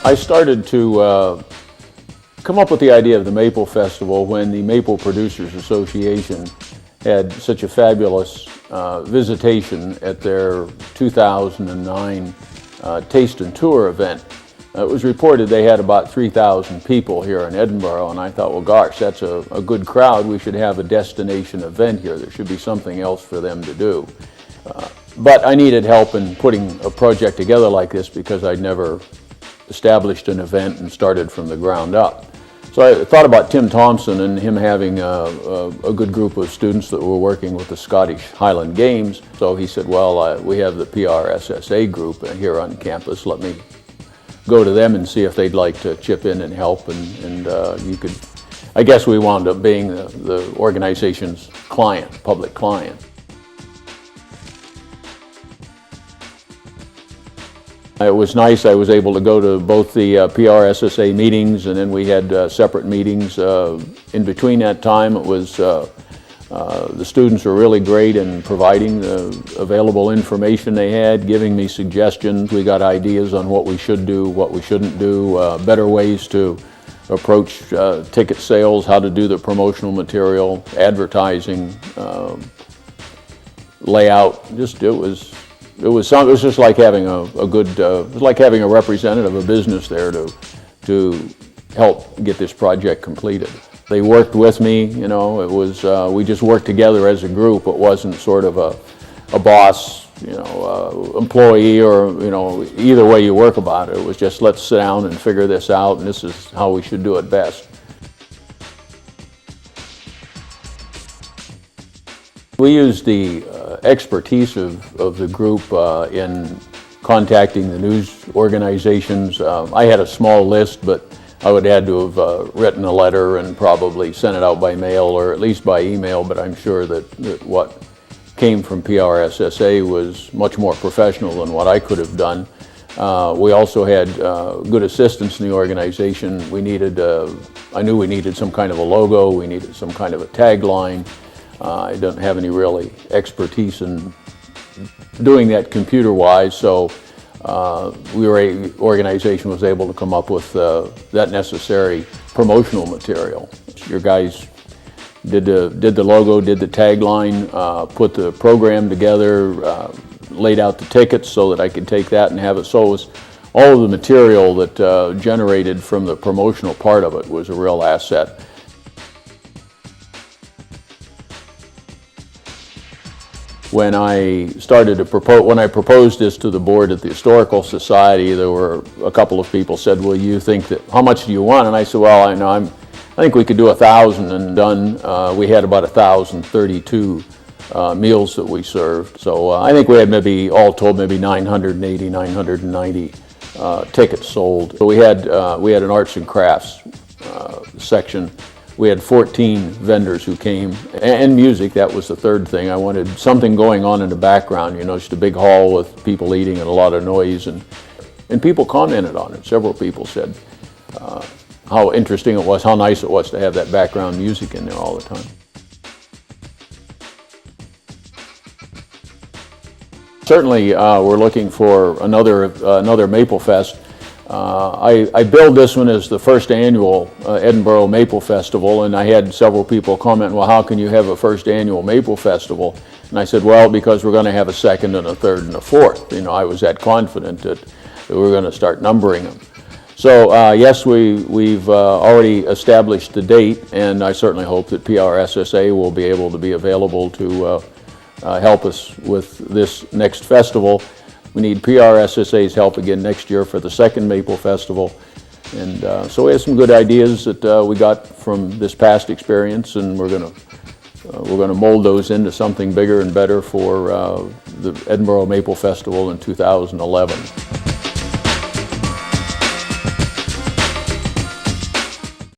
I started to come up with the idea of the Maple Festival when the Maple Producers Association had such a fabulous visitation at their 2009 Taste and Tour event. It was reported they had about 3,000 people here in Edinboro, and I thought, well, gosh, that's a good crowd. We should have a destination event here. There should be something else for them to do. But I needed help in putting a project together like this because I'd never established an event and started from the ground up. So I thought about Tim Thompson and him having a good group of students that were working with the Scottish Highland Games. So he said, well, we have the PRSSA group here on campus. Let me go to them and see if they'd like to chip in and help. And you could, I guess we wound up being the organization's client, public client. It was nice. I was able to go to both the PRSSA meetings, and then we had separate meetings. In between that time, it was the students were really great in providing the available information they had, giving me suggestions. We got ideas on what we should do, what we shouldn't do, better ways to approach ticket sales, how to do the promotional material, advertising, layout. It was just like having a good, it was like having a representative of a business there to help get this project completed. They worked with me, you know, it was, we just worked together as a group. It wasn't sort of a boss, you know, employee, or, you know, either way you work about it. It was just, let's sit down and figure this out, and this is how we should do it best. We used the expertise of the group in contacting the news organizations. I had a small list, but I would have had to have written a letter and probably sent it out by mail or at least by email, but I'm sure that what came from PRSSA was much more professional than what I could have done. We also had good assistance in the organization. We needed, I knew we needed some kind of a logo, we needed some kind of a tagline. I don't have any really expertise in doing that computer-wise, so the organization was able to come up with that necessary promotional material. Your guys did the logo, did the tagline, put the program together, laid out the tickets so that I could take that and have it. So it was all of the material that generated from the promotional part of it was a real asset. When I proposed this to the board at the Historical Society, there were a couple of people said, well, you think that, how much do you want? And I said, well, I think we could do 1,000 and done. We had about 1,032 meals that we served. So I think we had maybe, all told, maybe 980, 990 tickets sold. So we had an arts and crafts section. We had 14 vendors who came, and music. That was the third thing. I wanted something going on in the background, you know, just a big hall with people eating and a lot of noise, and people commented on it. Several people said how interesting it was, how nice it was to have that background music in there all the time. Certainly, we're looking for another Maple Fest. I billed this one as the first annual Edinboro Maple Festival, and I had several people comment, well, how can you have a first annual Maple Festival? And I said, well, because we're going to have a second and a third and a fourth. You know, I was that confident that we were going to start numbering them. So yes, we've already established the date, and I certainly hope that PRSSA will be able to be available to help us with this next festival. We need PRSSA's help again next year for the second Maple Festival. And so we have some good ideas that we got from this past experience, and we're going to mold those into something bigger and better for the Edinboro Maple Festival in 2011.